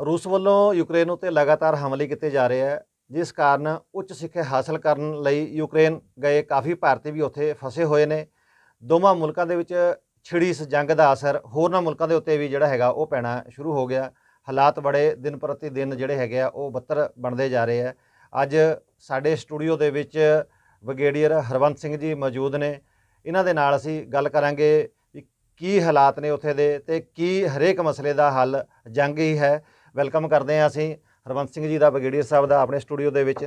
रूस ਵੱਲੋਂ ਯੂਕਰੇਨ ਉੱਤੇ ਲਗਾਤਾਰ ਹਮਲੇ ਕੀਤੇ ਜਾ ਰਹੇ ਹੈ, ਜਿਸ ਕਾਰਨ ਉੱਚ ਸਿੱਖਿਆ ਹਾਸਲ ਕਰਨ ਲਈ ਯੂਕਰੇਨ ਗਏ ਕਾਫੀ ਭਾਰਤੀ ਵੀ ਉੱਥੇ ਫਸੇ ਹੋਏ ਨੇ। ਦੋਵਾਂ ਮੁਲਕਾਂ ਦੇ ਵਿੱਚ ਛਿੜੀ ਇਸ ਜੰਗ ਦਾ ਅਸਰ ਹੋਰਨਾਂ ਮੁਲਕਾਂ ਦੇ ਉੱਤੇ ਵੀ ਜਿਹੜਾ ਹੈਗਾ ਉਹ ਪੈਣਾ ਸ਼ੁਰੂ ਹੋ ਗਿਆ। ਹਾਲਾਤ ਬੜੇ ਦਿਨ ਪ੍ਰਤੀ ਦਿਨ ਜਿਹੜੇ ਹੈਗੇ ਆ ਉਹ ਬੱਤਰ ਬਣਦੇ ਜਾ ਰਹੇ ਆ। ਅੱਜ ਸਾਡੇ ਸਟੂਡੀਓ ਦੇ ਵਿੱਚ ਬ੍ਰਿਗੇਡੀਅਰ ਹਰਵੰਤ ਸਿੰਘ ਜੀ ਮੌਜੂਦ ਨੇ। ਇਹਨਾਂ ਦੇ ਨਾਲ ਅਸੀਂ ਗੱਲ ਕਰਾਂਗੇ ਵੀ ਕੀ ਹਾਲਾਤ ਨੇ ਉੱਥੇ ਦੇ ਤੇ ਕੀ ਹਰੇਕ ਮਸਲੇ ਦਾ ਹੱਲ ਜੰਗ ਹੀ ਹੈ। ਵੈਲਕਮ ਕਰਦੇ ਹਾਂ ਅਸੀਂ ਹਰਵੰਤ ਸਿੰਘ ਜੀ ਦਾ, ਬ੍ਰਿਗੇਡੀਅਰ ਸਾਹਿਬ ਦਾ ਆਪਣੇ ਸਟੂਡੀਓ ਦੇ ਵਿੱਚ।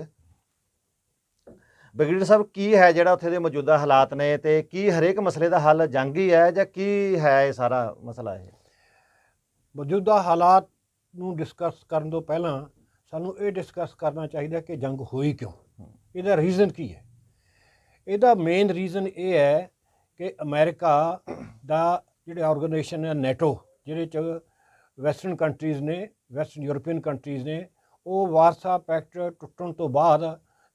ਬ੍ਰਿਗੇਡੀਅਰ ਸਾਹਿਬ, ਕੀ ਹੈ ਜਿਹੜਾ ਉੱਥੇ ਦੇ ਮੌਜੂਦਾ ਹਾਲਾਤ ਨੇ ਤੇ ਕੀ ਹਰੇਕ ਮਸਲੇ ਦਾ ਹੱਲ ਜੰਗ ਹੀ ਹੈ ਜਾਂ ਕੀ ਹੈ ਇਹ ਸਾਰਾ ਮਸਲਾ? ਇਹ ਮੌਜੂਦਾ ਹਾਲਾਤ ਨੂੰ ਡਿਸਕਸ ਕਰਨ ਤੋਂ ਪਹਿਲਾਂ ਸਾਨੂੰ ਇਹ ਡਿਸਕਸ ਕਰਨਾ ਚਾਹੀਦਾ ਕਿ ਜੰਗ ਹੋਈ ਕਿਉਂ, ਇਹਦਾ ਰੀਜ਼ਨ ਕੀ ਹੈ। ਇਹਦਾ ਮੇਨ ਰੀਜ਼ਨ ਇਹ ਹੈ ਕਿ ਅਮਰੀਕਾ ਦਾ ਜਿਹੜਾ ਆਰਗੇਨਾਈਜੇਸ਼ਨ ਹੈ ਨੈਟੋ, ਜਿਹਦੇ 'ਚ ਵੈਸਟਰਨ ਕੰਟਰੀਜ਼ ਨੇ, ਵੈਸਟਰਨ ਯੂਰਪੀਅਨ ਕੰਟਰੀਜ਼ ਨੇ, ਉਹ ਵਾਰਸਾ ਪੈਕਟ ਟੁੱਟਣ ਤੋਂ ਬਾਅਦ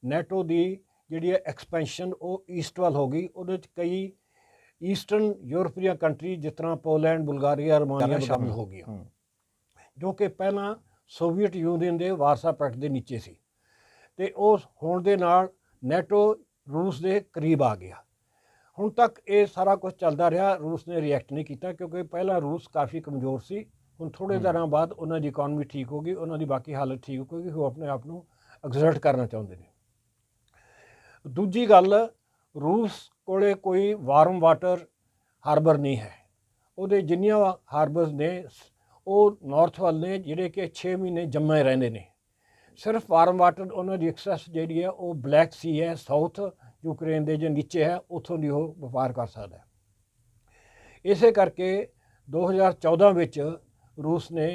ਨੈਟੋ ਦੀ ਜਿਹੜੀ ਹੈ ਐਕਸਪੈਂਸ਼ਨ ਉਹ ਈਸਟ ਵੱਲ ਹੋ ਗਈ। ਉਹਦੇ 'ਚ ਕਈ ਈਸਟਰਨ ਯੂਰਪ ਦੀਆਂ ਕੰਟਰੀ ਜਿਸ ਤਰ੍ਹਾਂ ਪੋਲੈਂਡ, ਬੁਲਗਾਰੀਆ, ਰੋਮਾਨੀਆ ਸ਼ਾਮਿਲ ਹੋ ਗਈਆਂ, ਜੋ ਕਿ ਪਹਿਲਾਂ ਸੋਵੀਅਤ ਯੂਨੀਅਨ ਦੇ ਵਾਰਸਾ ਪੈਕਟ ਦੇ ਨੀਚੇ ਸੀ। ਅਤੇ ਉਹ ਹੋਣ ਦੇ ਨਾਲ ਨੈਟੋ ਰੂਸ ਦੇ ਕਰੀਬ ਆ ਗਿਆ। ਹੁਣ ਤੱਕ ਇਹ ਸਾਰਾ ਕੁਝ ਚੱਲਦਾ ਰਿਹਾ, ਰੂਸ ਨੇ ਰਿਐਕਟ ਨਹੀਂ ਕੀਤਾ ਕਿਉਂਕਿ ਪਹਿਲਾਂ ਰੂਸ ਕਾਫੀ ਕਮਜ਼ੋਰ ਸੀ। ਹੁਣ ਥੋੜ੍ਹੇ ਦਿਨਾਂ ਬਾਅਦ ਉਹਨਾਂ ਦੀ ਇਕੋਨਮੀ ਠੀਕ ਹੋ ਗਈ, ਉਹਨਾਂ ਦੀ ਬਾਕੀ ਹਾਲਤ ਠੀਕ ਹੋ ਗਈ, ਉਹ ਆਪਣੇ ਆਪ ਨੂੰ ਐਗਜ਼ਰਟ ਕਰਨਾ ਚਾਹੁੰਦੇ ਨੇ। ਦੂਜੀ ਗੱਲ, ਰੂਸ ਕੋਲੇ ਕੋਈ ਵਾਰਮ ਵਾਟਰ ਹਾਰਬਰ ਨਹੀਂ ਹੈ। ਉਹਦੇ ਜਿੰਨੀਆਂ ਹਾਰਬਰਸ ਨੇ ਉਹ ਨਾਰਥ ਵੱਲ ਨੇ, ਜਿਹੜੇ ਕਿ 6 ਮਹੀਨੇ ਜੰਮੇ ਰਹਿੰਦੇ ਨੇ। ਸਿਰਫ ਵਾਰਮ ਵਾਟਰ ਉਹਨਾਂ ਦੀ ਐਕਸੈਸ ਜਿਹੜੀ ਹੈ ਉਹ ਬਲੈਕ ਸੀ ਹੈ, ਸਾਊਥ ਯੂਕਰੇਨ ਦੇ ਜੋ ਨੀਚੇ ਹੈ ਉੱਥੋਂ ਦੀ ਉਹ ਵਪਾਰ ਕਰ ਸਕਦਾ। ਇਸੇ ਕਰਕੇ 2014 ਵਿੱਚ ਰੂਸ ਨੇ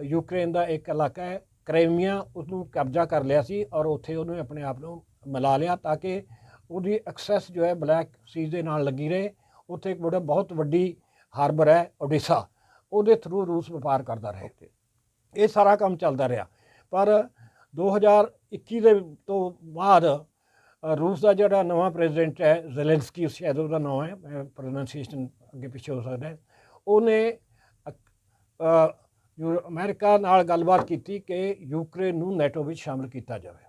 ਯੂਕਰੇਨ ਦਾ ਇੱਕ ਇਲਾਕਾ ਹੈ ਕ੍ਰਾਈਮੀਆ, ਉਸਨੂੰ ਕਬਜ਼ਾ ਕਰ ਲਿਆ ਸੀ ਔਰ ਉੱਥੇ ਉਹਨੇ ਆਪਣੇ ਆਪ ਨੂੰ ਮਿਲਾ ਲਿਆ ਤਾਂ ਕਿ ਉਹਦੀ ਐਕਸੈਸ ਜੋ ਹੈ ਬਲੈਕ ਸੀ ਦੇ ਨਾਲ ਲੱਗੀ ਰਹੇ। ਉੱਥੇ ਇੱਕ ਬਹੁਤ ਵੱਡੀ ਹਾਰਬਰ ਹੈ ਓਡੀਸ਼ਾ, ਉਹਦੇ ਥਰੂ ਰੂਸ ਵਪਾਰ ਕਰਦਾ ਰਹੇ। ਇਹ ਸਾਰਾ ਕੰਮ ਚੱਲਦਾ ਰਿਹਾ। ਪਰ 2021 ਦੇ ਤੋਂ ਬਾਅਦ ਰੂਸ ਦਾ ਜਿਹੜਾ ਨਵਾਂ ਪ੍ਰੈਜ਼ੀਡੈਂਟ ਹੈ, ਜ਼ੈਲੈਂਸਕੀ ਸ਼ਾਇਦ ਉਹਦਾ ਨਾਮ ਹੈ, ਪ੍ਰੋਨਾਂਸੀਏਸ਼ਨ ਅੱਗੇ ਪਿੱਛੇ ਹੋ ਸਕਦਾ ਹੈ, ਉਹਨੇ ਅਮਰੀਕਾ ਨਾਲ ਗੱਲਬਾਤ ਕੀਤੀ ਕਿ ਯੂਕਰੇਨ ਨੂੰ ਨੈਟੋ ਵਿੱਚ ਸ਼ਾਮਿਲ ਕੀਤਾ ਜਾਵੇ।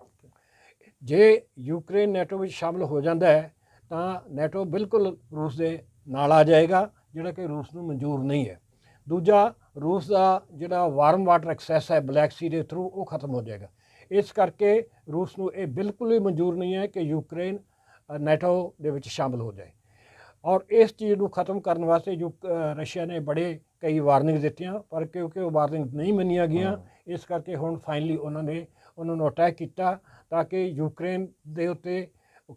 ਜੇ ਯੂਕਰੇਨ ਨੈਟੋ ਵਿੱਚ ਸ਼ਾਮਿਲ ਹੋ ਜਾਂਦਾ ਹੈ ਤਾਂ ਨੈਟੋ ਬਿਲਕੁਲ ਰੂਸ ਦੇ ਨਾਲ ਆ ਜਾਏਗਾ, ਜਿਹੜਾ ਕਿ ਰੂਸ ਨੂੰ ਮਨਜ਼ੂਰ ਨਹੀਂ ਹੈ। ਦੂਜਾ, ਰੂਸ ਦਾ ਜਿਹੜਾ ਵਾਰਮ ਵਾਟਰ ਐਕਸੈਸ ਹੈ ਬਲੈਕ ਸੀ ਦੇ ਥਰੂ ਉਹ ਖਤਮ ਹੋ ਜਾਏਗਾ। ਇਸ ਕਰਕੇ ਰੂਸ ਨੂੰ ਇਹ ਬਿਲਕੁਲ ਹੀ ਮਨਜ਼ੂਰ ਨਹੀਂ ਹੈ ਕਿ ਯੂਕਰੇਨ ਨੈਟੋ ਦੇ ਵਿੱਚ ਸ਼ਾਮਿਲ ਹੋ ਜਾਏ। ਔਰ ਇਸ ਚੀਜ਼ ਨੂੰ ਖਤਮ ਕਰਨ ਵਾਸਤੇ ਰਸ਼ੀਆ ਨੇ ਬੜੇ ਕਈ ਵਾਰਨਿੰਗ ਦਿੱਤੀਆਂ, ਪਰ ਕਿਉਂਕਿ ਉਹ ਵਾਰਨਿੰਗ ਨਹੀਂ ਮੰਨੀਆਂ ਗਈਆਂ, ਇਸ ਕਰਕੇ ਹੁਣ ਫਾਈਨਲੀ ਉਹਨਾਂ ਨੂੰ ਅਟੈਕ ਕੀਤਾ ਤਾਂ ਕਿ ਯੂਕਰੇਨ ਦੇ ਉੱਤੇ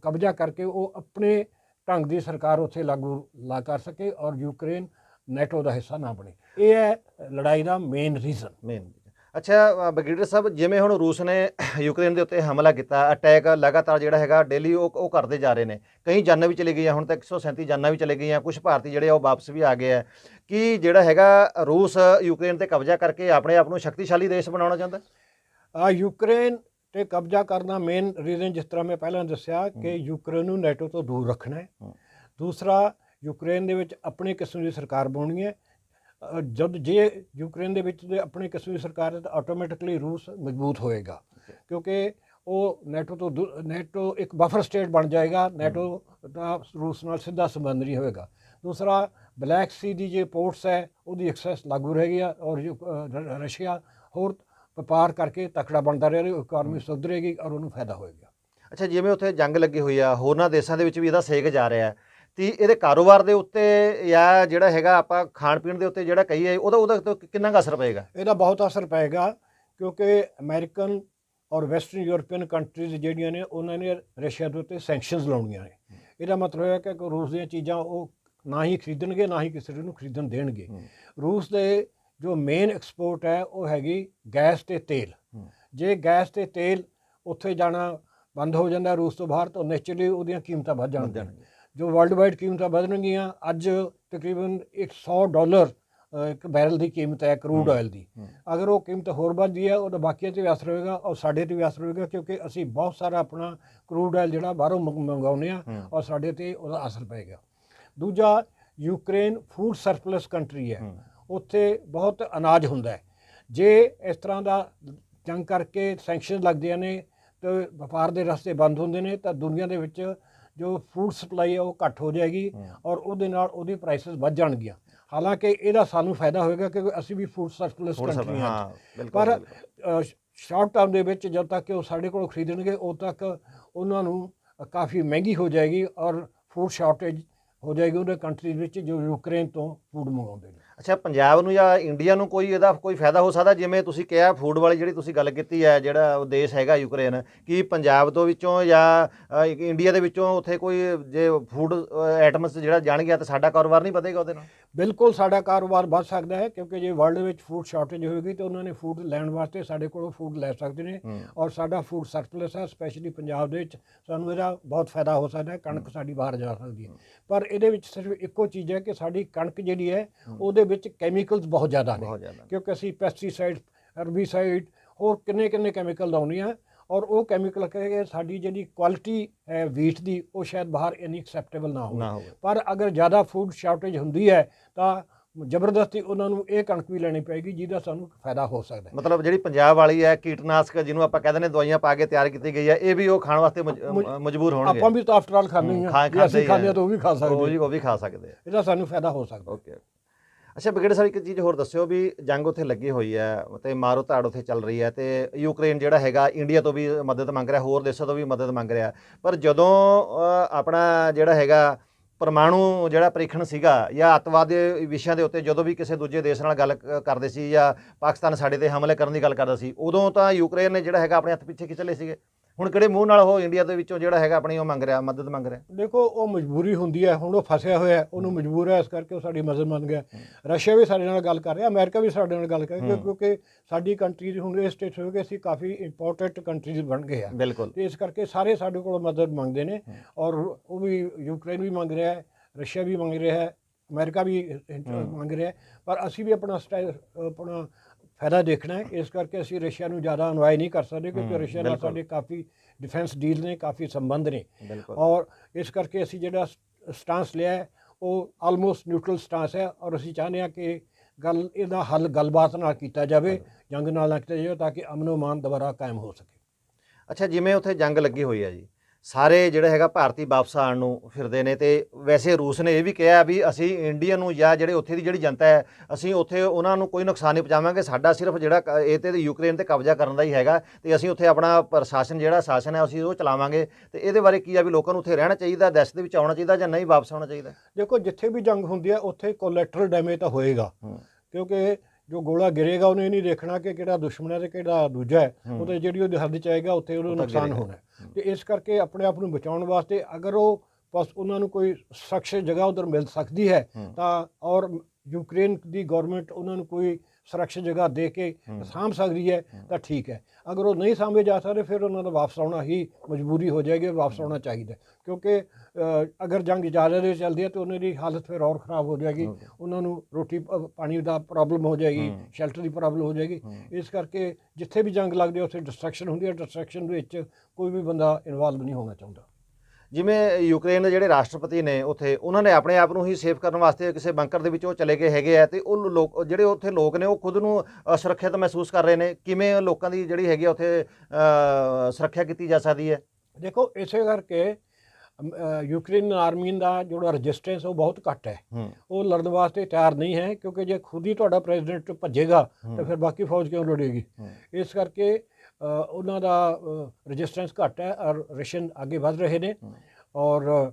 ਕਬਜ਼ਾ ਕਰਕੇ ਉਹ ਆਪਣੇ ਢੰਗ ਦੀ ਸਰਕਾਰ ਉੱਥੇ ਲਾ ਕਰ ਸਕੇ ਔਰ ਯੂਕਰੇਨ ਨੈਟੋ ਦਾ ਹਿੱਸਾ ਨਾ ਬਣੇ। ਇਹ ਹੈ ਲੜਾਈ ਦਾ ਮੇਨ ਰੀਜ਼ਨ। ਅੱਛਾ ਬ੍ਰਿਗੇਡੀਅਰ ਸਾਹਿਬ, ਜਿਵੇਂ ਹੁਣ ਰੂਸ ਨੇ ਯੂਕਰੇਨ ਦੇ ਉੱਤੇ ਹਮਲਾ ਕੀਤਾ, ਅਟੈਕ ਲਗਾਤਾਰ ਜਿਹੜਾ ਹੈਗਾ ਡੇਲੀ ਉਹ ਕਰਦੇ ਜਾ ਰਹੇ ਨੇ, ਕਈ ਜਾਨਾਂ ਵੀ ਚਲੇ ਗਈਆਂ, ਹੁਣ ਤੱਕ 137 ਜਾਨਾਂ ਵੀ ਚਲੇ ਗਈਆਂ, ਕੁਝ ਭਾਰਤੀ ਜਿਹੜੇ ਉਹ ਵਾਪਸ ਵੀ ਆ ਗਏ ਆ। ਕੀ ਜਿਹੜਾ ਹੈਗਾ ਰੂਸ ਯੂਕਰੇਨ ਤੇ ਕਬਜ਼ਾ ਕਰਕੇ ਆਪਣੇ ਆਪ ਨੂੰ ਸ਼ਕਤੀਸ਼ਾਲੀ ਦੇਸ਼ ਬਣਾਉਣਾ ਚਾਹੁੰਦਾ? ਯੂਕਰੇਨ ਤੇ ਕਬਜ਼ਾ ਕਰਨਾ ਮੇਨ ਰੀਜ਼ਨ, ਜਿਸ ਤਰ੍ਹਾਂ ਮੈਂ ਪਹਿਲਾਂ ਦੱਸਿਆ ਕਿ ਯੂਕਰੇਨ ਨੂੰ ਨੈਟੋ ਤੋਂ ਦੂਰ ਰੱਖਣਾ ਹੈ। ਦੂਸਰਾ, ਯੂਕਰੇਨ ਦੇ ਵਿੱਚ ਆਪਣੀ ਕਿਸਮ ਦੀ ਸਰਕਾਰ ਬਣਾਉਣੀ ਹੈ। ਜੇ ਯੂਕਰੇਨ ਦੇ ਵਿੱਚ ਆਪਣੀ ਕਿਸਮ ਦੀ ਸਰਕਾਰ ਹੈ ਤਾਂ ਆਟੋਮੈਟਿਕਲੀ ਰੂਸ ਮਜ਼ਬੂਤ ਹੋਏਗਾ, ਕਿਉਂਕਿ ਉਹ ਨੈਟੋ ਇੱਕ ਬਫਰ ਸਟੇਟ ਬਣ ਜਾਏਗਾ। ਨੈਟੋ ਦਾ ਰੂਸ ਨਾਲ ਸਿੱਧਾ ਸੰਬੰਧ ਨਹੀਂ ਹੋਏਗਾ। ਦੂਸਰਾ, ਬਲੈਕ ਸੀ ਦੀ ਜੇ ਪੋਰਟਸ ਹੈ ਉਹਦੀ ਐਕਸੈਸ ਲਾਗੂ ਰਹੇਗੀ ਔਰ ਰਸ਼ੀਆ ਹੋਰ ਵਪਾਰ ਕਰਕੇ ਤਕੜਾ ਬਣਦਾ ਰਹੇਗਾ, ਇਕੋਨਮੀ ਸੁਧਰੇਗੀ ਔਰ ਉਹਨੂੰ ਫਾਇਦਾ ਹੋਏਗਾ। ਅੱਛਾ, ਜਿਵੇਂ ਉੱਥੇ ਜੰਗ ਲੱਗੀ ਹੋਈ ਆ, ਹੋਰਨਾਂ ਦੇਸ਼ਾਂ ਦੇ ਵਿੱਚ ਵੀ ਇਹਦਾ ਸੇਕ ਜਾ ਰਿਹਾ ਤੇ ਇਹਦੇ ਕਾਰੋਬਾਰ ਦੇ ਉੱਤੇ ਜਾਂ ਜਿਹੜਾ ਹੈਗਾ ਆਪਾਂ ਖਾਣ ਪੀਣ ਦੇ ਉੱਤੇ ਜਿਹੜਾ ਕਹੀਏ ਉਹਦਾ ਕਿੰਨਾ ਕੁ ਅਸਰ ਪਏਗਾ? ਇਹਦਾ ਬਹੁਤ ਅਸਰ ਪਏਗਾ, ਕਿਉਂਕਿ ਅਮਰੀਕਨ ਔਰ ਵੈਸਟਰਨ ਯੂਰਪੀਅਨ ਕੰਟਰੀਜ਼ ਜਿਹੜੀਆਂ ਨੇ ਉਹਨਾਂ ਨੇ ਰਸ਼ੀਆ ਦੇ ਉੱਤੇ ਸੈਂਕਸ਼ਨਸ ਲਾਉਣੀਆਂ ਨੇ। ਇਹਦਾ ਮਤਲਬ ਹੈ ਕਿ ਰੂਸ ਦੀਆਂ ਚੀਜ਼ਾਂ ਉਹ ਨਾ ਹੀ ਖਰੀਦਣਗੇ, ਨਾ ਹੀ ਕਿਸੇ ਨੂੰ ਖਰੀਦਣ ਦੇਣਗੇ। ਰੂਸ ਦੇ ਜੋ ਮੇਨ ਐਕਸਪੋਰਟ ਹੈ ਉਹ ਹੈਗੀ ਗੈਸ ਅਤੇ ਤੇਲ। ਜੇ ਗੈਸ ਅਤੇ ਤੇਲ ਉੱਥੇ ਜਾਣਾ ਬੰਦ ਹੋ ਜਾਂਦਾ ਰੂਸ ਤੋਂ ਬਾਹਰ, ਤਾਂ ਨੈਚੁਰਲੀ ਉਹਦੀਆਂ ਕੀਮਤਾਂ ਵੱਧ ਜਾਣਗੀਆਂ। ਜੋ ਵਰਲਡ ਵਾਈਡ ਕੀਮਤਾਂ ਵਧਣਗੀਆਂ, ਅੱਜ ਤਕਰੀਬਨ $100 ਇੱਕ ਬੈਰਲ ਦੀ ਕੀਮਤ ਹੈ ਕਰੂਡ ਆਇਲ ਦੀ। ਅਗਰ ਉਹ ਕੀਮਤ ਹੋਰ ਵੱਧਦੀ ਹੈ ਉਹਦਾ ਬਾਕੀਆਂ 'ਤੇ ਵੀ ਅਸਰ ਹੋਏਗਾ ਔਰ ਸਾਡੇ 'ਤੇ ਵੀ ਅਸਰ ਹੋਏਗਾ, ਕਿਉਂਕਿ ਅਸੀਂ ਬਹੁਤ ਸਾਰਾ ਆਪਣਾ ਕਰੂਡ ਆਇਲ ਜਿਹੜਾ ਬਾਹਰੋਂ ਮੰਗਵਾਉਂਦੇ ਹਾਂ ਔਰ ਸਾਡੇ 'ਤੇ ਉਹਦਾ ਅਸਰ ਪਏਗਾ। ਦੂਜਾ, ਯੂਕਰੇਨ ਫੂਡ ਸਰਪਲਸ ਕੰਟਰੀ ਹੈ, ਉੱਥੇ ਬਹੁਤ ਅਨਾਜ ਹੁੰਦਾ ਹੈ। ਜੇ ਇਸ ਤਰ੍ਹਾਂ ਦਾ ਜੰਗ ਕਰਕੇ ਸੈਂਕਸ਼ਨ ਲੱਗਦੀਆਂ ਨੇ ਤੇ ਵਪਾਰ ਦੇ ਰਸਤੇ ਬੰਦ ਹੁੰਦੇ ਨੇ ਤਾਂ ਦੁਨੀਆ ਦੇ ਵਿੱਚ ਜੋ ਫੂਡ ਸਪਲਾਈ ਹੈ ਉਹ ਘੱਟ ਹੋ ਜਾਏਗੀ ਔਰ ਉਹਦੇ ਨਾਲ ਉਹਦੀ ਪ੍ਰਾਈਸਿਸ ਵੱਧ ਜਾਣਗੀਆਂ। ਹਾਲਾਂਕਿ ਇਹਦਾ ਸਾਨੂੰ ਫਾਇਦਾ ਹੋਏਗਾ ਕਿਉਂਕਿ ਅਸੀਂ ਵੀ ਫੂਡ ਸਰਪਲਸ ਕੰਟਰੀ ਹਾਂ, ਪਰ ਸ਼ਾਰਟ ਟਰਮ ਦੇ ਵਿੱਚ ਜਦ ਤੱਕ ਉਹ ਸਾਡੇ ਕੋਲੋਂ ਖਰੀਦਣਗੇ ਉਦੋਂ ਤੱਕ ਉਹਨਾਂ ਨੂੰ ਕਾਫੀ ਮਹਿੰਗੀ ਹੋ ਜਾਏਗੀ ਔਰ ਫੂਡ ਸ਼ਾਰਟੇਜ ਹੋ ਜਾਏਗੀ ਉਹਦੇ ਕੰਟਰੀਜ਼ ਵਿੱਚ ਜੋ ਯੂਕਰੇਨ ਤੋਂ ਫੂਡ ਮੰਗਾਉਂਦੇ ਨੇ। ਅੱਛਾ, ਪੰਜਾਬ ਨੂੰ ਜਾਂ ਇੰਡੀਆ ਨੂੰ ਕੋਈ ਇਹਦਾ ਕੋਈ ਫਾਇਦਾ ਹੋ ਸਕਦਾ? ਜਿਵੇਂ ਤੁਸੀਂ ਕਿਹਾ ਫੂਡ ਵਾਲੀ ਜਿਹੜੀ ਤੁਸੀਂ ਗੱਲ ਕੀਤੀ ਹੈ, ਜਿਹੜਾ ਉਹ ਦੇਸ਼ ਹੈਗਾ ਯੂਕਰੇਨ, ਕੀ ਪੰਜਾਬ ਤੋਂ ਵਿੱਚੋਂ ਜਾਂ ਇੰਡੀਆ ਦੇ ਵਿੱਚੋਂ ਉੱਥੇ ਕੋਈ ਜੇ ਫੂਡ ਆਈਟਮਸ ਜਿਹੜਾ ਜਾਣਗੀਆਂ ਤਾਂ ਸਾਡਾ ਕਾਰੋਬਾਰ ਨਹੀਂ ਵਧੇਗਾ ਉਹਦੇ ਨਾਲ? ਬਿਲਕੁਲ ਸਾਡਾ ਕਾਰੋਬਾਰ ਵੱਧ ਸਕਦਾ ਹੈ ਕਿਉਂਕਿ ਜੇ ਵਰਲਡ ਵਿੱਚ ਫੂਡ ਸ਼ਾਰਟੇਜ ਹੋਏਗੀ ਤਾਂ ਉਹਨਾਂ ਨੇ ਫੂਡ ਲੈਣ ਵਾਸਤੇ ਸਾਡੇ ਕੋਲੋਂ ਫੂਡ ਲੈ ਸਕਦੇ ਨੇ ਔਰ ਸਾਡਾ ਫੂਡ ਸਰਪਲਸ ਹੈ। ਸਪੈਸ਼ਲੀ ਪੰਜਾਬ ਦੇ ਵਿੱਚ ਸਾਨੂੰ ਇਹਦਾ ਬਹੁਤ ਫਾਇਦਾ ਹੋ ਸਕਦਾ ਹੈ। ਕਣਕ ਸਾਡੀ ਬਾਹਰ ਜਾ ਸਕਦੀ ਹੈ, ਪਰ ਇਹਦੇ ਵਿੱਚ ਸਿਰਫ ਇੱਕੋ ਚੀਜ਼ ਹੈ ਕਿ ਸਾਡੀ ਕਣਕ ਜਿਹੜੀ ਹੈ ਉਹਦੇ ਵਿੱਚ ਕੈਮੀਕਲਸ ਬਹੁਤ ਜ਼ਿਆਦਾ ਨੇ ਕਿਉਂਕਿ ਅਸੀਂ ਪੈਸਟੀਸਾਈਡ, ਹਰਬੀਸਾਈਡ, ਹੋਰ ਕਿੰਨੇ ਕੈਮੀਕਲ ਲਾਉਂਦੇ ਹਾਂ ਔਰ ਉਹ ਕੈਮੀਕਲ ਕਰਕੇ ਸਾਡੀ ਜਿਹੜੀ ਕੁਆਲਿਟੀ ਹੈ ਵੀਟ ਦੀ ਉਹ ਸ਼ਾਇਦ ਬਾਹਰ ਇੰਨੀ ਐਕਸੈਪਟੇਬਲ ਨਾ ਹੋਵੇ। ਪਰ ਅਗਰ ਜ਼ਿਆਦਾ ਫੂਡ ਸ਼ਾਰਟੇਜ ਹੁੰਦੀ ਹੈ ਤਾਂ ਜ਼ਬਰਦਸਤੀ ਉਹਨਾਂ ਨੂੰ ਇਹ ਕਣਕ ਵੀ ਲੈਣੀ ਪਏਗੀ ਜਿਹਦਾ ਸਾਨੂੰ ਫਾਇਦਾ ਹੋ ਸਕਦਾ ਹੈ। ਮਤਲਬ ਜਿਹੜੀ ਪੰਜਾਬ ਵਾਲੀ ਹੈ ਕੀਟਨਾਸ਼ਕ ਜਿਹਨੂੰ ਆਪਾਂ ਕਹਿੰਦੇ ਨੇ ਦਵਾਈਆਂ ਪਾ ਕੇ ਤਿਆਰ ਕੀਤੀ ਗਈ ਹੈ, ਇਹ ਵੀ ਉਹ ਖਾਣ ਵਾਸਤੇ ਮਜਬੂਰ ਹੋਣਗੇ। ਆਪਾਂ ਵੀ ਤਾਂ ਆਫਟਰ ਆਲ ਖਾਂਦੇ ਹਾਂ, ਅਸੀਂ ਖਾਂਦੇ ਹਾਂ ਤਾਂ ਉਹ ਵੀ ਖਾ ਸਕਦੇ, ਉਹ ਵੀ ਖਾ ਸਕਦੇ ਆ। ਇਹਦਾ ਸਾਨੂੰ ਫਾਇਦਾ ਹੋ ਸਕਦਾ। ਓਕੇ। ਅੱਛਾ ਬ੍ਰਿਗੇਡੀਅਰ ਸਾਹਿਬ, ਇੱਕ ਚੀਜ਼ ਹੋਰ ਦੱਸਿਓ ਵੀ ਜੰਗ ਉੱਥੇ ਲੱਗੀ ਹੋਈ ਹੈ ਅਤੇ ਮਾਰੋ ਧਾੜ ਉੱਥੇ ਚੱਲ ਰਹੀ ਹੈ ਅਤੇ ਯੂਕਰੇਨ ਜਿਹੜਾ ਹੈਗਾ ਇੰਡੀਆ ਤੋਂ ਵੀ ਮਦਦ ਮੰਗ ਰਿਹਾ, ਹੋਰ ਦੇਸ਼ਾਂ ਤੋਂ ਵੀ ਮਦਦ ਮੰਗ ਰਿਹਾ, ਪਰ ਜਦੋਂ ਆਪਣਾ ਜਿਹੜਾ ਹੈਗਾ ਪਰਮਾਣੂ ਜਿਹੜਾ ਪ੍ਰੀਖਣ ਸੀਗਾ ਜਾਂ ਅੱਤਵਾਦ ਦੇ ਵਿਸ਼ਿਆਂ ਦੇ ਉੱਤੇ ਜਦੋਂ ਵੀ ਕਿਸੇ ਦੂਜੇ ਦੇਸ਼ ਨਾਲ ਗੱਲ ਕਰਦੇ ਸੀ ਜਾਂ ਪਾਕਿਸਤਾਨ ਸਾਡੇ ਤੇ ਹਮਲੇ ਕਰਨ ਦੀ ਗੱਲ ਕਰਦਾ ਸੀ, ਉਦੋਂ ਤਾਂ ਯੂਕਰੇਨ ਨੇ ਜਿਹੜਾ ਹੈਗਾ ਆਪਣੇ ਹੱਥ ਪਿੱਛੇ ਖਿੱਚ ਲਏ ਸੀਗੇ। ਹੁਣ ਕਿਹੜੇ ਮੂੰਹ ਨਾਲ ਉਹ ਇੰਡੀਆ ਦੇ ਵਿੱਚੋਂ ਜਿਹੜਾ ਹੈਗਾ ਆਪਣੀ ਉਹ ਮੰਗ ਰਿਹਾ, ਮਦਦ ਮੰਗ ਰਿਹਾ? ਦੇਖੋ ਉਹ ਮਜਬੂਰੀ ਹੁੰਦੀ ਹੈ, ਹੁਣ ਉਹ ਫਸਿਆ ਹੋਇਆ, ਉਹਨੂੰ ਮਜਬੂਰ ਹੈ, ਇਸ ਕਰਕੇ ਉਹ ਸਾਡੀ ਮਦਦ ਮੰਗ ਗਿਆ। ਰਸ਼ੀਆ ਵੀ ਸਾਡੇ ਨਾਲ ਗੱਲ ਕਰ ਰਿਹਾ, ਅਮਰੀਕਾ ਵੀ ਸਾਡੇ ਨਾਲ ਗੱਲ ਕਰ ਰਿਹਾ ਕਿਉਂਕਿ ਸਾਡੀ ਕੰਟਰੀ ਹੁਣ ਇਹ ਸਟੇਟ ਹੋ ਗਏ ਅਸੀਂ ਕਾਫੀ ਇੰਪੋਰਟੈਂਟ ਕੰਟਰੀਜ਼ ਬਣ ਗਏ ਆ। ਬਿਲਕੁਲ। ਤੇ ਇਸ ਕਰਕੇ ਸਾਰੇ ਸਾਡੇ ਕੋਲ ਮਦਦ ਮੰਗਦੇ ਨੇ ਔਰ ਉਹ ਵੀ ਯੂਕਰੇਨ ਵੀ ਮੰਗ ਰਿਹਾ ਹੈ, ਰਸ਼ੀਆ ਵੀ ਮੰਗ ਰਿਹਾ ਹੈ, ਅਮਰੀਕਾ ਵੀ ਮੰਗ ਰਿਹਾ, ਪਰ ਅਸੀਂ ਵੀ ਆਪਣਾ ਫਾਇਦਾ ਦੇਖਣਾ ਹੈ। ਇਸ ਕਰਕੇ ਅਸੀਂ ਰਸ਼ੀਆ ਨੂੰ ਜ਼ਿਆਦਾ ਅਨਵਾਈ ਨਹੀਂ ਕਰ ਸਕਦੇ ਕਿਉਂਕਿ ਰਸ਼ੀਆ ਨਾਲ ਸਾਡੇ ਕਾਫੀ ਡਿਫੈਂਸ ਡੀਲ ਨੇ, ਕਾਫੀ ਸੰਬੰਧ ਨੇ ਔਰ ਇਸ ਕਰਕੇ ਅਸੀਂ ਜਿਹੜਾ ਸਟਾਂਸ ਲਿਆ ਹੈ ਉਹ ਆਲਮੋਸਟ ਨਿਊਟਰਲ ਸਟਾਂਸ ਹੈ ਔਰ ਅਸੀਂ ਚਾਹੁੰਦੇ ਹਾਂ ਕਿ ਇਹਦਾ ਹੱਲ ਗੱਲਬਾਤ ਨਾਲ ਕੀਤਾ ਜਾਵੇ, ਜੰਗ ਨਾਲ ਨਾ ਕੀਤਾ ਜਾਵੇ ਤਾਂ ਕਿ ਅਮਨ ਅਮਾਨ ਦੁਬਾਰਾ ਕਾਇਮ ਹੋ ਸਕੇ। ਅੱਛਾ, ਜਿਵੇਂ ਉੱਥੇ ਜੰਗ ਲੱਗੀ ਹੋਈ ਹੈ ਜੀ, ਸਾਰੇ ਜਿਹੜਾ ਹੈਗਾ ਭਾਰਤੀ ਵਾਪਸ ਆਉਣ ਨੂੰ ਫਿਰਦੇ ਨੇ ਅਤੇ ਵੈਸੇ ਰੂਸ ਨੇ ਇਹ ਵੀ ਕਿਹਾ ਵੀ ਅਸੀਂ ਇੰਡੀਆ ਨੂੰ ਜਾਂ ਜਿਹੜੇ ਉੱਥੇ ਦੀ ਜਿਹੜੀ ਜਨਤਾ ਹੈ ਅਸੀਂ ਉੱਥੇ ਉਹਨਾਂ ਨੂੰ ਕੋਈ ਨੁਕਸਾਨ ਨਹੀਂ ਪਹੁੰਚਾਵਾਂਗੇ, ਸਾਡਾ ਸਿਰਫ ਜਿਹੜਾ ਇਹ ਤੇ ਯੂਕਰੇਨ 'ਤੇ ਕਬਜ਼ਾ ਕਰਨ ਦਾ ਹੀ ਹੈਗਾ ਅਤੇ ਅਸੀਂ ਉੱਥੇ ਆਪਣਾ ਪ੍ਰਸ਼ਾਸਨ ਜਿਹੜਾ ਸ਼ਾਸਨ ਹੈ ਅਸੀਂ ਉਹ ਚਲਾਵਾਂਗੇ। ਅਤੇ ਇਹਦੇ ਬਾਰੇ ਕੀ ਆ ਵੀ ਲੋਕਾਂ ਨੂੰ ਉੱਥੇ ਰਹਿਣਾ ਚਾਹੀਦਾ, ਦੇਸ਼ ਦੇ ਵਿੱਚ ਆਉਣਾ ਚਾਹੀਦਾ ਜਾਂ ਨਹੀਂ ਵਾਪਸ ਆਉਣਾ ਚਾਹੀਦਾ? ਦੇਖੋ ਜਿੱਥੇ ਵੀ ਜੰਗ ਹੁੰਦੀ ਹੈ ਉੱਥੇ ਕੋਲੈਟਰਲ ਡੈਮੇਜ ਤਾਂ ਹੋਏਗਾ ਕਿਉਂਕਿ ਜੋ ਗੋਲਾ ਗਿਰੇਗਾ ਉਹਨੇ ਇਹ ਨਹੀਂ ਦੇਖਣਾ ਕਿ ਕਿਹੜਾ ਦੁਸ਼ਮਣ ਹੈ ਤੇ ਕਿਹੜਾ ਦੂਜਾ ਹੈ, ਉਹ ਤਾਂ ਜਿਹੜੀ ਉਹਦੀ ਹੱਦ 'ਚ ਆਏਗਾ ਉੱਥੇ ਉਹਨੂੰ ਨੁਕਸਾਨ ਹੋਣਾ। ਤੇ ਇਸ ਕਰਕੇ ਆਪਣੇ ਆਪ ਨੂੰ ਬਚਾਉਣ ਵਾਸਤੇ ਅਗਰ ਉਹ ਬਸ ਉਹਨਾਂ ਨੂੰ ਕੋਈ ਸੁਰੱਖਿਅਤ ਜਗ੍ਹਾ ਉੱਧਰ ਮਿਲ ਸਕਦੀ ਹੈ ਤਾਂ ਔਰ ਯੂਕਰੇਨ ਦੀ ਗਵਰਨਮੈਂਟ ਉਹਨਾਂ ਨੂੰ ਕੋਈ ਸੁਰੱਖਿਅਤ ਜਗ੍ਹਾ ਦੇ ਕੇ ਸਾਂਭ ਸਕਦੀ ਹੈ ਤਾਂ ਠੀਕ ਹੈ। ਅਗਰ ਉਹ ਨਹੀਂ ਸਾਂਭੇ ਜਾ ਸਕਦੇ ਫਿਰ ਉਹਨਾਂ ਦਾ ਵਾਪਸ ਆਉਣਾ ਹੀ ਮਜਬੂਰੀ ਹੋ ਜਾਏਗੀ, ਵਾਪਸ ਆਉਣਾ ਚਾਹੀਦਾ ਕਿਉਂਕਿ ਅਗਰ ਜੰਗ ਜ਼ਿਆਦਾ ਦੇਰ ਚੱਲਦੀ ਹੈ ਤਾਂ ਉਹਨਾਂ ਦੀ ਹਾਲਤ ਫਿਰ ਹੋਰ ਖ਼ਰਾਬ ਹੋ ਜਾਏਗੀ, ਉਹਨਾਂ ਨੂੰ ਰੋਟੀ ਪਾਣੀ ਦਾ ਪ੍ਰੋਬਲਮ ਹੋ ਜਾਏਗੀ, ਸ਼ੈਲਟਰ ਦੀ ਪ੍ਰੋਬਲਮ ਹੋ ਜਾਏਗੀ। ਇਸ ਕਰਕੇ ਜਿੱਥੇ ਵੀ ਜੰਗ ਲੱਗਦੀ ਹੈ ਉੱਥੇ ਡਿਸਟਰਕਸ਼ਨ ਹੁੰਦੀ ਹੈ, ਡਿਸਟਰਕਸ਼ਨ ਦੇ ਵਿੱਚ ਕੋਈ ਵੀ ਬੰਦਾ ਇਨਵੋਲਵ ਨਹੀਂ ਹੋਣਾ ਚਾਹੁੰਦਾ। ਜਿਵੇਂ ਯੂਕਰੇਨ ਦੇ ਜਿਹੜੇ ਰਾਸ਼ਟਰਪਤੀ ਨੇ ਉੱਥੇ ਉਹਨਾਂ ਨੇ ਆਪਣੇ ਆਪ ਨੂੰ ਹੀ ਸੇਫ ਕਰਨ ਵਾਸਤੇ ਕਿਸੇ ਬੰਕਰ ਦੇ ਵਿੱਚ ਉਹ ਚਲੇ ਗਏ ਹੈਗੇ ਆ ਅਤੇ ਉਹ ਲੋਕ ਜਿਹੜੇ ਉੱਥੇ ਲੋਕ ਨੇ ਉਹ ਖੁਦ ਨੂੰ ਸੁਰੱਖਿਅਤ ਮਹਿਸੂਸ ਕਰ ਰਹੇ ਨੇ। ਕਿਵੇਂ ਲੋਕਾਂ ਦੀ ਜਿਹੜੀ ਹੈਗੀ ਉੱਥੇ ਸੁਰੱਖਿਆ ਕੀਤੀ ਜਾ ਸਕਦੀ ਹੈ? ਦੇਖੋ ਇਸੇ ਕਰਕੇ ਯੂਕਰੇਨ ਆਰਮੀ ਦਾ ਜਿਹੜਾ ਰਜਿਸਟੈਂਸ ਉਹ ਬਹੁਤ ਘੱਟ ਹੈ, ਉਹ ਲੜਨ ਵਾਸਤੇ ਤਿਆਰ ਨਹੀਂ ਹੈ ਕਿਉਂਕਿ ਜੇ ਖੁਦ ਹੀ ਤੁਹਾਡਾ ਪ੍ਰੈਜ਼ੀਡੈਂਟ ਭੱਜੇਗਾ ਤਾਂ ਫਿਰ ਬਾਕੀ ਫੌਜ ਕਿਉਂ ਲੜੇਗੀ। ਇਸ ਕਰਕੇ ਉਹਨਾਂ ਦਾ ਰਜਿਸਟੈਂਸ ਘੱਟ ਹੈ ਔਰ ਰਸ਼ੀਅਨ ਅੱਗੇ ਵੱਧ ਰਹੇ ਨੇ ਔਰ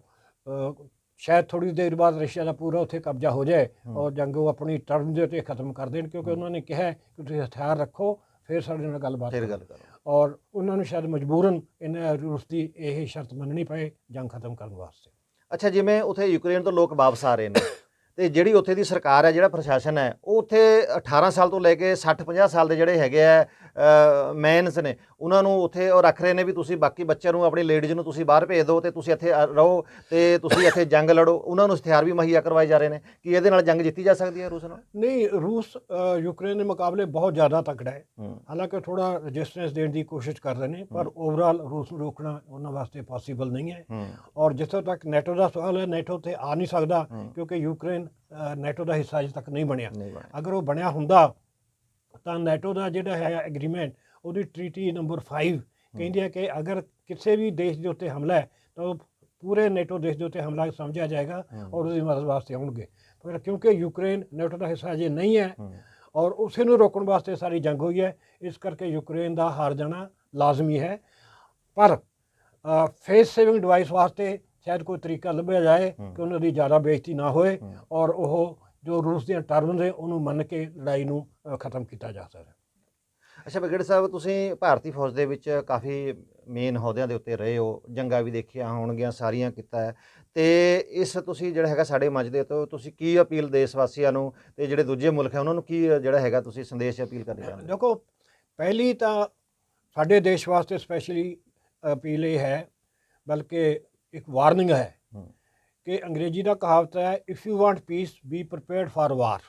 ਸ਼ਾਇਦ ਥੋੜ੍ਹੀ ਦੇਰ ਬਾਅਦ ਰਸ਼ੀਆ ਦਾ ਪੂਰਾ ਉੱਥੇ ਕਬਜ਼ਾ ਹੋ ਜਾਏ ਔਰ ਜੰਗ ਉਹ ਆਪਣੀ ਟਰਮ ਦੇ ਉੱਤੇ ਖਤਮ ਕਰ ਦੇਣ ਕਿਉਂਕਿ ਉਹਨਾਂ ਨੇ ਕਿਹਾ ਕਿ ਤੁਸੀਂ ਹਥਿਆਰ ਰੱਖੋ ਫਿਰ ਸਾਡੇ ਨਾਲ ਗੱਲਬਾਤ ਕਰੋ ਔਰ ਉਹਨਾਂ ਨੂੰ ਸ਼ਾਇਦ ਮਜਬੂਰਨ ਇਹਨਾਂ ਰੂਸ ਦੀ ਇਹ ਸ਼ਰਤ ਮੰਨਣੀ ਪਏ ਜੰਗ ਖਤਮ ਕਰਨ ਵਾਸਤੇ। ਅੱਛਾ, ਜਿਵੇਂ ਉੱਥੇ ਯੂਕਰੇਨ ਤੋਂ ਲੋਕ ਵਾਪਸ ਆ ਰਹੇ ਨੇ ਅਤੇ ਜਿਹੜੀ ਉੱਥੇ ਦੀ ਸਰਕਾਰ ਹੈ, ਜਿਹੜਾ ਪ੍ਰਸ਼ਾਸਨ ਹੈ, ਉਹ ਉੱਥੇ 18 ਸਾਲ ਤੋਂ ਲੈ ਕੇ 60-50 ਸਾਲ ਦੇ ਜਿਹੜੇ ਹੈਗੇ ਆ ਮੈਨਸ ਨੇ ਉਹਨਾਂ ਨੂੰ ਉੱਥੇ ਉਹ ਰੱਖ ਰਹੇ ਨੇ ਵੀ ਤੁਸੀਂ ਬਾਕੀ ਬੱਚਿਆਂ ਨੂੰ ਆਪਣੀ ਲੇਡੀਜ਼ ਨੂੰ ਤੁਸੀਂ ਬਾਹਰ ਭੇਜ ਦਿਓ ਅਤੇ ਤੁਸੀਂ ਇੱਥੇ ਰਹੋ ਅਤੇ ਤੁਸੀਂ ਇੱਥੇ ਜੰਗ ਲੜੋ। ਉਹਨਾਂ ਨੂੰ ਹਥਿਆਰ ਵੀ ਮੁਹੱਈਆ ਕਰਵਾਏ ਜਾ ਰਹੇ ਨੇ। ਕੀ ਇਹਦੇ ਨਾਲ ਜੰਗ ਜਿੱਤੀ ਜਾ ਸਕਦੀ ਹੈ ਰੂਸ ਨਾਲ? ਨਹੀਂ, ਰੂਸ ਯੂਕਰੇਨ ਦੇ ਮੁਕਾਬਲੇ ਬਹੁਤ ਜ਼ਿਆਦਾ ਤਕੜਾ ਹੈ, ਹਾਲਾਂਕਿ ਥੋੜ੍ਹਾ ਰਜਿਸਟੈਂਸ ਦੇਣ ਦੀ ਕੋਸ਼ਿਸ਼ ਕਰ ਰਹੇ ਨੇ ਪਰ ਓਵਰਆਲ ਰੂਸ ਨੂੰ ਰੋਕਣਾ ਉਹਨਾਂ ਵਾਸਤੇ ਪੋਸੀਬਲ ਨਹੀਂ ਹੈ। ਔਰ ਜਿੱਥੋਂ ਤੱਕ ਨੈਟੋ ਦਾ ਸਵਾਲ ਹੈ, ਨੈਟੋ ਉੱਥੇ ਆ ਨਹੀਂ ਸਕਦਾ ਕਿਉਂਕਿ ਯੂਕਰੇਨ ਨੈਟੋ ਦਾ ਹਿੱਸਾ ਅਜੇ ਤੱਕ ਨਹੀਂ ਬਣਿਆ। ਅਗਰ ਉਹ ਬਣਿਆ ਹੁੰਦਾ ਤਾਂ ਨੈਟੋ ਦਾ ਜਿਹੜਾ ਹੈ ਐਗਰੀਮੈਂਟ, ਉਹਦੀ ਟ੍ਰੀਟੀ ਨੰਬਰ 5 ਕਹਿੰਦੀ ਹੈ ਕਿ ਅਗਰ ਕਿਸੇ ਵੀ ਦੇਸ਼ ਦੇ ਉੱਤੇ ਹਮਲਾ ਹੈ ਤਾਂ ਉਹ ਪੂਰੇ ਨੈਟੋ ਦੇਸ਼ ਦੇ ਉੱਤੇ ਹਮਲਾ ਸਮਝਿਆ ਜਾਏਗਾ ਔਰ ਉਹਦੀ ਮਦਦ ਵਾਸਤੇ ਆਉਣਗੇ। ਪਰ ਕਿਉਂਕਿ ਯੂਕਰੇਨ ਨੈਟੋ ਦਾ ਹਿੱਸਾ ਅਜੇ ਨਹੀਂ ਹੈ ਔਰ ਉਸੇ ਨੂੰ ਰੋਕਣ ਵਾਸਤੇ ਸਾਰੀ ਜੰਗ ਹੋਈ ਹੈ, ਇਸ ਕਰਕੇ ਯੂਕਰੇਨ ਦਾ ਹਾਰ ਜਾਣਾ ਲਾਜ਼ਮੀ ਹੈ। ਪਰ ਫੇਸ ਸੇਵਿੰਗ ਡਿਵਾਈਸ ਵਾਸਤੇ ਸ਼ਾਇਦ ਕੋਈ ਤਰੀਕਾ ਲੱਭਿਆ ਜਾਏ ਕਿ ਉਹਨਾਂ ਦੀ ਜ਼ਿਆਦਾ ਬੇਇੱਜ਼ਤੀ ਨਾ ਹੋਏ ਔਰ ਉਹ ਜੋ ਰੂਸ ਦੀਆਂ ਟਰਮਸ ਨੇ ਉਹਨੂੰ ਮੰਨ ਕੇ ਲੜਾਈ ਨੂੰ ਖਤਮ ਕੀਤਾ ਜਾ ਸਕਦਾ। ਅੱਛਾ ਬ੍ਰਿਗੇਡੀਅਰ ਸਾਹਿਬ, ਤੁਸੀਂ ਭਾਰਤੀ ਫੌਜ ਦੇ ਵਿੱਚ ਕਾਫੀ ਮੇਨ ਅਹੁਦਿਆਂ ਦੇ ਉੱਤੇ ਰਹੇ ਹੋ, ਜੰਗਾਂ ਵੀ ਦੇਖੀਆਂ ਹੋਣਗੀਆਂ, ਸਾਰੀਆਂ ਕੀਤਾ ਹੈ, ਤੇ ਇਸ ਤੁਸੀਂ ਜਿਹੜਾ ਹੈਗਾ ਸਾਡੇ ਮੰਚ ਦੇ ਤੋਂ ਤੁਸੀਂ ਕੀ ਅਪੀਲ ਦੇਸ਼ ਵਾਸੀਆਂ ਨੂੰ ਤੇ ਜਿਹੜੇ ਦੂਜੇ ਮੁਲਕ ਹੈ ਉਹਨਾਂ ਨੂੰ ਕੀ ਜਿਹੜਾ ਹੈਗਾ ਤੁਸੀਂ ਸੰਦੇਸ਼ ਅਪੀਲ ਕਰਨਾ ਚਾਹੁੰਦੇ ਹੋ? ਦੇਖੋ, ਪਹਿਲੀ ਤਾਂ ਸਾਡੇ ਦੇਸ਼ ਵਾਸਤੇ ਸਪੈਸ਼ਲੀ ਅਪੀਲ ਇਹ ਹੈ, ਬਲਕਿ ਇੱਕ ਵਾਰਨਿੰਗ ਹੈ ਕਿ ਅੰਗਰੇਜ਼ੀ ਦਾ ਕਹਾਵਤ ਹੈ, if you want peace be prepared for war.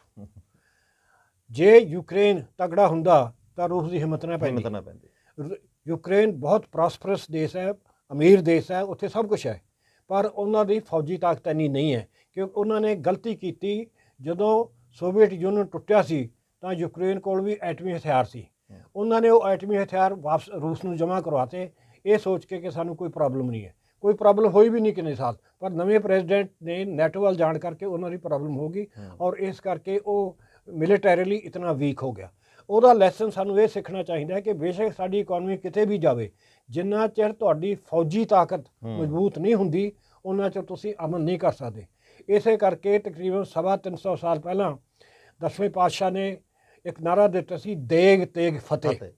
ਜੇ ਯੂਕਰੇਨ ਤਗੜਾ ਹੁੰਦਾ ਤਾਂ ਰੂਸ ਦੀ ਹਿੰਮਤ ਨਾ ਪੈਂਦੀ। ਯੂਕਰੇਨ ਬਹੁਤ ਪ੍ਰੋਸਪਰਸ ਦੇਸ਼ ਹੈ, ਅਮੀਰ ਦੇਸ਼ ਹੈ, ਉੱਥੇ ਸਭ ਕੁਝ ਹੈ, ਪਰ ਉਹਨਾਂ ਦੀ ਫੌਜੀ ਤਾਕਤ ਇੰਨੀ ਨਹੀਂ ਹੈ ਕਿਉਂਕਿ ਉਹਨਾਂ ਨੇ ਗਲਤੀ ਕੀਤੀ। ਜਦੋਂ ਸੋਵੀਅਤ ਯੂਨੀਅਨ ਟੁੱਟਿਆ ਸੀ ਤਾਂ ਯੂਕਰੇਨ ਕੋਲ ਵੀ ਐਟਮੀ ਹਥਿਆਰ ਸੀ, ਉਹਨਾਂ ਨੇ ਉਹ ਐਟਮੀ ਹਥਿਆਰ ਵਾਪਸ ਰੂਸ ਨੂੰ ਜਮ੍ਹਾਂ ਕਰਵਾਤੇ, ਇਹ ਸੋਚ ਕੇ ਕਿ ਸਾਨੂੰ ਕੋਈ ਪ੍ਰੋਬਲਮ ਨਹੀਂ ਹੈ। ਕੋਈ ਪ੍ਰੋਬਲਮ ਹੋਈ ਵੀ ਨਹੀਂ ਕਿੰਨੇ ਸਾਲ, ਪਰ ਨਵੇਂ ਪ੍ਰੈਜ਼ੀਡੈਂਟ ਨੇ ਨੈਟੋ ਵੱਲ ਜਾਣ ਕਰਕੇ ਉਹਨਾਂ ਦੀ ਪ੍ਰੋਬਲਮ ਹੋ ਗਈ ਔਰ ਇਸ ਕਰਕੇ ਉਹ ਮਿਲੀਟੈਰੀਲੀ ਇਤਨਾ ਵੀਕ ਹੋ ਗਿਆ। ਉਹਦਾ ਲੈਸਨ ਸਾਨੂੰ ਇਹ ਸਿੱਖਣਾ ਚਾਹੀਦਾ ਹੈ ਕਿ ਬੇਸ਼ੱਕ ਸਾਡੀ ਇਕਨੋਮੀ ਕਿਤੇ ਵੀ ਜਾਵੇ, ਜਿੰਨਾ ਚਿਰ ਤੁਹਾਡੀ ਫੌਜੀ ਤਾਕਤ ਮਜ਼ਬੂਤ ਨਹੀਂ ਹੁੰਦੀ ਉਹਨਾਂ ਚਿਰ ਤੁਸੀਂ ਅਮਨ ਨਹੀਂ ਕਰ ਸਕਦੇ। ਇਸੇ ਕਰਕੇ ਤਕਰੀਬਨ 350 ਸਾਲ ਪਹਿਲਾਂ 10ਵੇਂ ਪਾਤਸ਼ਾਹ ਨੇ ਇੱਕ ਨਾਰਾ ਦਿੱਤਾ ਸੀ, ਦੇਗ ਤੇਗ ਫਤਿਹ।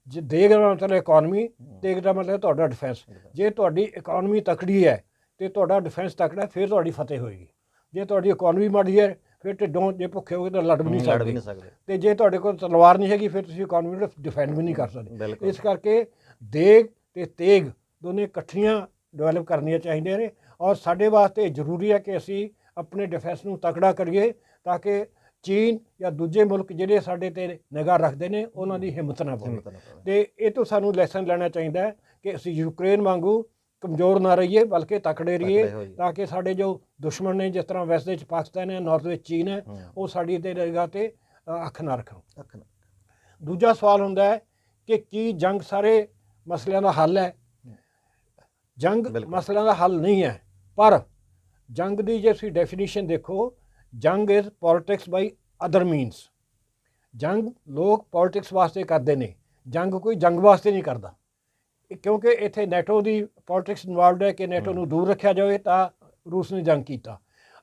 ਜੇ ਦੇਗ ਦਾ ਮਤਲਬ ਇਕਨੋਮੀ, ਤੇਗ ਦਾ ਮਤਲਬ ਤੁਹਾਡਾ ਡਿਫੈਂਸ। ਜੇ ਤੁਹਾਡੀ ਇਕਨੋਮੀ ਤਕੜੀ ਹੈ ਅਤੇ ਤੁਹਾਡਾ ਡਿਫੈਂਸ ਤਕੜਾ, ਫਿਰ ਤੁਹਾਡੀ ਫਤਿਹ ਹੋਏਗੀ। ਜੇ ਤੁਹਾਡੀ ਇਕਨੋਮੀ ਮਾੜੀ ਹੈ ਫਿਰ ਢਿੱਡੋਂ ਜੇ ਭੁੱਖੇ ਹੋਗੇ ਤਾਂ ਲੜ ਵੀ ਨਹੀਂ ਸਕਦੇ, ਅਤੇ ਜੇ ਤੁਹਾਡੇ ਕੋਲ ਤਲਵਾਰ ਨਹੀਂ ਹੈਗੀ ਫਿਰ ਤੁਸੀਂ ਇਕਨੋਮੀ ਨੂੰ ਡਿਫੈਂਡ ਵੀ ਨਹੀਂ ਕਰ ਸਕਦੇ। ਇਸ ਕਰਕੇ ਦੇਗ ਅਤੇ ਤੇਗ ਦੋਨੇ ਇਕੱਠੀਆਂ ਡਿਵੈਲਪ ਕਰਨੀਆਂ ਚਾਹੀਦੀਆਂ ਨੇ ਔਰ ਸਾਡੇ ਵਾਸਤੇ ਜ਼ਰੂਰੀ ਹੈ ਕਿ ਅਸੀਂ ਆਪਣੇ ਡਿਫੈਂਸ ਨੂੰ ਤਕੜਾ ਕਰੀਏ ਤਾਂ ਕਿ ਚੀਨ ਜਾਂ ਦੂਜੇ ਮੁਲਕ ਜਿਹੜੇ ਸਾਡੇ 'ਤੇ ਨਿਗਾਹ ਰੱਖਦੇ ਨੇ ਉਹਨਾਂ ਦੀ ਹਿੰਮਤ ਨਾ ਪਵੇ। ਅਤੇ ਇਹ ਤੋਂ ਸਾਨੂੰ ਲੈਸਨ ਲੈਣਾ ਚਾਹੀਦਾ ਹੈ ਕਿ ਅਸੀਂ ਯੂਕਰੇਨ ਵਾਂਗੂ ਕਮਜ਼ੋਰ ਨਾ ਰਹੀਏ ਬਲਕਿ ਤਕੜੇ ਰਹੀਏ, ਤਾਂ ਕਿ ਸਾਡੇ ਜੋ ਦੁਸ਼ਮਣ ਨੇ, ਜਿਸ ਤਰ੍ਹਾਂ ਵੈਸਟ ਵਿੱਚ ਪਾਕਿਸਤਾਨ ਹੈ, ਨਾਰਥ ਵਿੱਚ ਚੀਨ ਹੈ, ਉਹ ਸਾਡੀ ਤੇ ਨਿਗਾਹ 'ਤੇ ਅੱਖ ਨਾ ਰੱਖਣ। ਦੂਜਾ ਸਵਾਲ ਹੁੰਦਾ ਹੈ ਕਿ ਕੀ ਜੰਗ ਸਾਰੇ ਮਸਲਿਆਂ ਦਾ ਹੱਲ ਹੈ? ਜੰਗ ਮਸਲਿਆਂ ਦਾ ਹੱਲ ਨਹੀਂ ਹੈ, ਪਰ ਜੰਗ ਦੀ ਜੇ ਤੁਸੀਂ ਡੈਫੀਨੇਸ਼ਨ ਦੇਖੋ, ਜੰਗ is politics by other means. ਜੰਗ ਲੋਕ ਪੋਲੀਟਿਕਸ ਵਾਸਤੇ ਕਰਦੇ ਨੇ, ਜੰਗ ਕੋਈ ਜੰਗ ਵਾਸਤੇ ਨਹੀਂ ਕਰਦਾ, ਕਿਉਂਕਿ ਇੱਥੇ ਨੈਟੋ ਦੀ ਪੋਲੀਟਿਕਸ ਇਨਵੋਲਵਡ ਹੈ ਕਿ ਨੈਟੋ ਨੂੰ ਦੂਰ ਰੱਖਿਆ ਜਾਵੇ ਤਾਂ ਰੂਸ ਨੇ ਜੰਗ ਕੀਤਾ।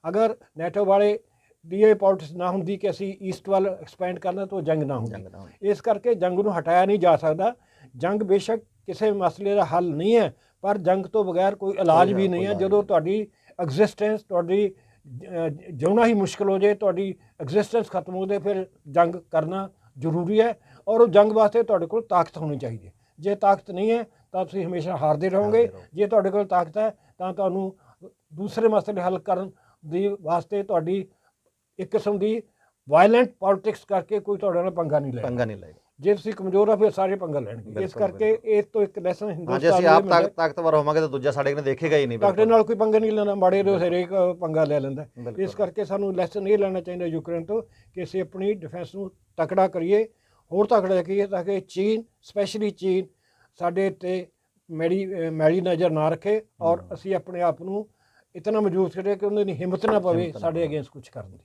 ਅਗਰ ਨੈਟੋ ਵਾਲੇ ਦੀ ਇਹ ਪੋਲੀਟਿਕਸ ਨਾ ਹੁੰਦੀ ਕਿ ਅਸੀਂ ਈਸਟ ਵੱਲ ਐਕਸਪੈਂਡ ਕਰਨਾ ਤਾਂ ਜੰਗ ਨਾ ਹੁੰਦੀ। ਇਸ ਕਰਕੇ ਜੰਗ ਨੂੰ ਹਟਾਇਆ ਨਹੀਂ ਜਾ ਸਕਦਾ। ਜੰਗ ਬੇਸ਼ੱਕ ਕਿਸੇ ਮਸਲੇ ਦਾ ਹੱਲ ਨਹੀਂ ਹੈ, ਪਰ ਜੰਗ ਤੋਂ ਬਗੈਰ ਕੋਈ ਇਲਾਜ ਵੀ ਨਹੀਂ ਹੈ। ਜਦੋਂ ਤੁਹਾਡੀ ਐਗਜ਼ਿਸਟੈਂਸ, ਤੁਹਾਡੀ ਜਿਉਣਾ ਹੀ ਮੁਸ਼ਕਿਲ ਹੋ ਜਾਏ, ਤੁਹਾਡੀ ਐਗਜ਼ਿਸਟੈਂਸ ਖਤਮ ਹੋ ਜਾਏ, ਫਿਰ ਜੰਗ ਕਰਨਾ ਜ਼ਰੂਰੀ ਹੈ ਔਰ ਉਹ ਜੰਗ ਵਾਸਤੇ ਤੁਹਾਡੇ ਕੋਲ ਤਾਕਤ ਹੋਣੀ ਚਾਹੀਦੀ ਹੈ। ਜੇ ਤਾਕਤ ਨਹੀਂ ਹੈ ਤਾਂ ਤੁਸੀਂ ਹਮੇਸ਼ਾ ਹਾਰਦੇ ਰਹੋਗੇ। ਜੇ ਤੁਹਾਡੇ ਕੋਲ ਤਾਕਤ ਹੈ ਤਾਂ ਤੁਹਾਨੂੰ ਦੂਸਰੇ ਮਸਲੇ ਹੱਲ ਕਰਨ ਦੀ ਵਾਸਤੇ ਤੁਹਾਡੀ ਇੱਕ ਕਿਸਮ ਦੀ ਵਾਇਲੈਂਟ ਪੋਲੀਟਿਕਸ ਕਰਕੇ ਕੋਈ ਤੁਹਾਡੇ ਨਾਲ ਪੰਗਾ ਨਹੀਂ ਲਏਗਾ। ਜੇ ਤੁਸੀਂ ਕਮਜ਼ੋਰ ਹੋ ਫਿਰ ਸਾਰੇ ਪੰਗਾ ਲੈਣਗੇ। ਇਸ ਕਰਕੇ ਇਸ ਤੋਂ ਇੱਕ ਲੈਸਨ ਹਿੰਦੁਸਤਾਨ ਜੇ ਅਸੀਂ ਆਪ ਤਾਕਤਵਰ ਹੋਵਾਂਗੇ ਤਾਂ ਦੂਜਾ ਸਾਡੇ ਕੋਲ ਦੇਖੇਗਾ ਹੀ ਨਹੀਂ। ਤਾਕਤ ਨਾਲ ਕੋਈ ਪੰਗਾ ਨਹੀਂ ਲੈਣਾ, ਮਾੜੇ ਦੇ ਹਰੇਕ ਪੰਗਾ ਲੈ ਲੈਂਦਾ। ਇਸ ਕਰਕੇ ਸਾਨੂੰ ਲੈਸਨ ਇਹ ਲੈਣਾ ਚਾਹੀਦਾ ਯੂਕਰੇਨ ਤੋਂ ਕਿ ਅਸੀਂ ਆਪਣੀ ਡਿਫੈਂਸ ਨੂੰ ਤਕੜਾ ਕਰੀਏ, ਹੋਰ ਤਕੜਾ ਕਰੀਏ, ਤਾਂ ਕਿ ਚੀਨ, ਸਪੈਸ਼ਲੀ ਚੀਨ ਸਾਡੇ 'ਤੇ ਮੈੜੀ ਨਜ਼ਰ ਨਾ ਰੱਖੇ ਔਰ ਅਸੀਂ ਆਪਣੇ ਆਪ ਨੂੰ ਇਤਨਾ ਮਜ਼ਬੂਤ ਕਰੀਏ ਕਿ ਉਹਨਾਂ ਦੀ ਹਿੰਮਤ ਨਾ ਪਵੇ ਸਾਡੇ ਅਗੇਂਸਟ ਕੁਝ ਕਰਨ ਦੀ।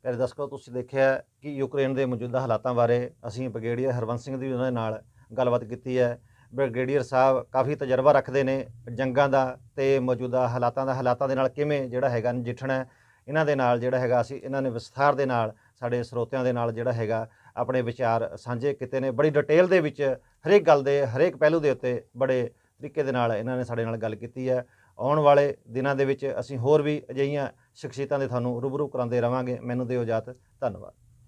ਪਿਆਰੇ ਦਰਸ਼ਕੋ, ਤੁਸੀਂ ਦੇਖਿਆ ਕਿ ਯੂਕਰੇਨ ਦੇ ਮੌਜੂਦਾ ਹਾਲਾਤਾਂ ਬਾਰੇ ਅਸੀਂ ਬ੍ਰਿਗੇਡੀਅਰ ਹਰਬੰਸ ਸਿੰਘ ਦੀ ਉਹਨਾਂ ਦੇ ਨਾਲ ਗੱਲਬਾਤ ਕੀਤੀ ਹੈ। ਬ੍ਰਿਗੇਡੀਅਰ ਸਾਹਿਬ ਕਾਫੀ ਤਜਰਬਾ ਰੱਖਦੇ ਨੇ ਜੰਗਾਂ ਦਾ ਤੇ ਮੌਜੂਦਾ ਹਾਲਾਤਾਂ ਦੇ ਨਾਲ ਕਿਵੇਂ ਜਿਹੜਾ ਹੈਗਾ ਨਜਿੱਠਣਾ, ਇਹਨਾਂ ਦੇ ਨਾਲ ਜਿਹੜਾ ਹੈਗਾ ਅਸੀਂ ਇਹਨਾਂ ਨੇ ਵਿਸਥਾਰ ਦੇ ਨਾਲ ਸਾਡੇ ਸਰੋਤਿਆਂ ਦੇ ਨਾਲ ਜਿਹੜਾ ਹੈਗਾ ਆਪਣੇ ਵਿਚਾਰ ਸਾਂਝੇ ਕੀਤੇ ਨੇ। ਬੜੀ ਡਿਟੇਲ ਦੇ ਵਿੱਚ ਹਰੇਕ ਗੱਲ ਦੇ ਹਰੇਕ ਪਹਿਲੂ ਦੇ ਉੱਤੇ ਬੜੇ ਤਰੀਕੇ ਦੇ ਨਾਲ ਇਹਨਾਂ ਨੇ ਸਾਡੇ ਨਾਲ ਗੱਲ ਕੀਤੀ ਹੈ। ਆਉਣ ਵਾਲੇ ਦਿਨਾਂ ਦੇ ਵਿੱਚ ਅਸੀਂ ਹੋਰ ਵੀ ਅਜਿਹੀਆਂ ਸ਼ਖਸੀਅਤਾਂ ਦੇ ਤੁਹਾਨੂੰ ਰੂਬਰੂ ਕਰਾਉਂਦੇ ਰਵਾਂਗੇ। ਮੈਨੂੰ ਦਿਓ ਇਜਾਜ਼ਤ, ਧੰਨਵਾਦ।